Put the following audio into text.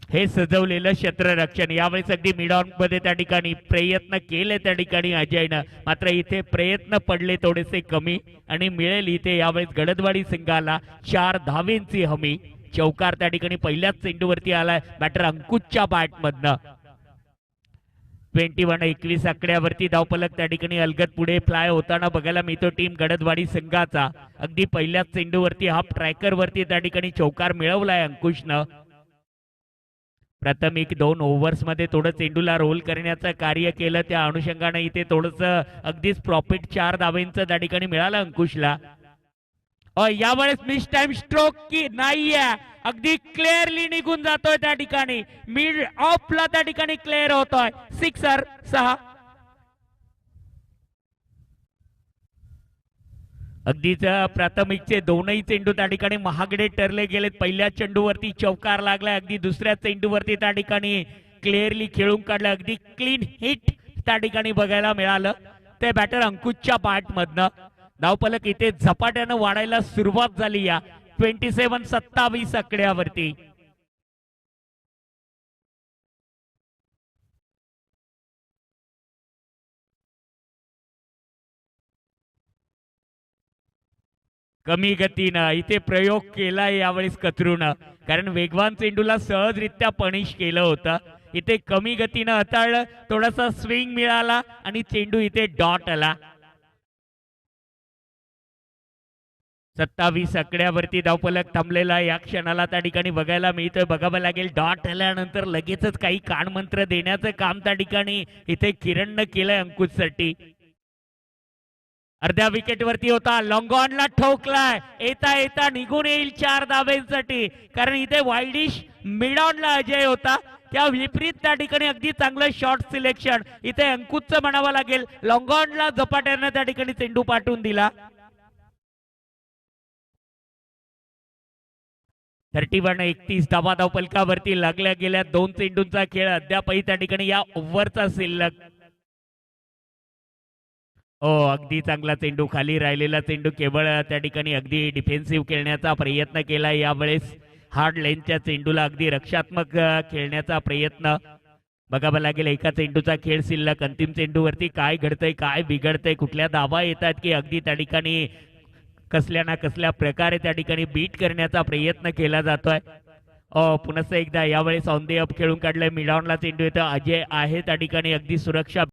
हे सजवलेलं क्षेत्ररक्षण यावेळेस अगदी मिडॉन मध्ये त्या ठिकाणी प्रयत्न केले त्या ठिकाणी अजयनं, मात्र इथे प्रयत्न पडले थोडेसे कमी आणि मिळेल इथे यावेळेस गडदवाडी संघाला 4 धावेंची हमी। चौकार त्या ठिकाणी पहिल्याच चेंडूवरती आलाय बॅटर अंकुशच्या बॅटमधनं। 21-21 आकड्यावरती धावफलक त्या ठिकाणी अलगद पुढे फ्लाय होताना बघायला मिळतो टीम गडदवाडी संघाचा। अगदी पहिल्याच चेंडूवरती हाफ ट्रॅकर वरती त्या ठिकाणी चौकार मिळवलाय अंकुशनं। प्राथमिक 2 ओव्हर्स मध्ये थोडं चेंडूला रोल करण्याचं कार्य केलं, त्या अनुषंगाने इथे थोडंसं अगदीच प्रॉफिट 4 धावेंचं त्या ठिकाणी मिळालं अंकुशला। यावेळेस मिस टाइम स्ट्रोक की नाहीये, अगदी क्लिअरली निघून जातोय त्या ठिकाणी, मिड ऑफला त्या ठिकाणी क्लिअर होतोय। सिक्सर 6। अगदीच प्राथमिकचे दोनही चेंडू त्या ठिकाणी महागडे ठरले गेलेत। पहिल्या चेंडूवरती चौकार लागलाय, अगदी दुसऱ्या चेंडूवरती त्या ठिकाणी क्लिअरली खेळून काढलं, अगदी क्लीन हिट त्या ठिकाणी बघायला मिळालं ते बॅटर अंकुशच्या बॅटमधनं। धावफलक इथे झपाट्यानं वाढायला सुरुवात झाली या 27-27 आकड्यावरती। कमी गतीनं इथे प्रयोग केलाय यावेळेस कचरूनं, कारण वेगवान चेंडूला सहजरित्या पनिश केलं होतं। इथे कमी गतीनं हाताळलं, थोडासा स्विंग मिळाला आणि चेंडू इथे डॉट आला। 27 आकड्यावरती धावफलक थांबलेला या क्षणाला त्या ठिकाणी बघायला मिळतोय। बघावं लागेल डॉट आल्यानंतर लगेचच काही कानमंत्र देण्याचं काम त्या ठिकाणी इथे किरणनं केलंय अंकुशसाठी। अर्ध्या विकेटवरती होता, लॉंग ऑनला ठोकलाय, येता येता निघून येईल 4 धावेंसाठी, कारण इथे वाईडिश मिड ऑनला अजय होता, त्या विपरीत त्या ठिकाणी अगदी चांगलं शॉट सिलेक्शन इथे अंकुशचं म्हणावं लागेल। लॉंग ऑनला झपाट्यानं त्या ठिकाणी चेंडू पाठवून दिला। 31-31 धावा धावफलकावरती लागल्या गेल्या 2 चेंडूंचा खेळ अद्यापही त्या ठिकाणी या ओव्हरचा शिल्लक। अगदी चांगला चेंडू, खाली राहिलेला चेंडू केवळ त्या ठिकाणी अगदी डिफेन्सिव्ह खेळण्याचा प्रयत्न केला यावेळेस। हार्ड लेनच्या चेंडूला अगदी रक्षात्मक खेळण्याचा प्रयत्न बघावं लागेल। एका चेंडूचा खेळ शिल्लक, अंतिम चेंडूवरती काय घडतंय, काय बिघडतंय, कुठल्या धावा येतात की अगदी त्या ठिकाणी कसल्या ना कसल्या प्रकारे त्या ठिकाणी बीट करण्याचा प्रयत्न केला जातोय। पुन्हा एकदा यावेळेस ऑन द अप खेळून काढलंय, मिडॉनला चेंडू येतो, अजय आहे त्या ठिकाणी अगदी सुरक्षा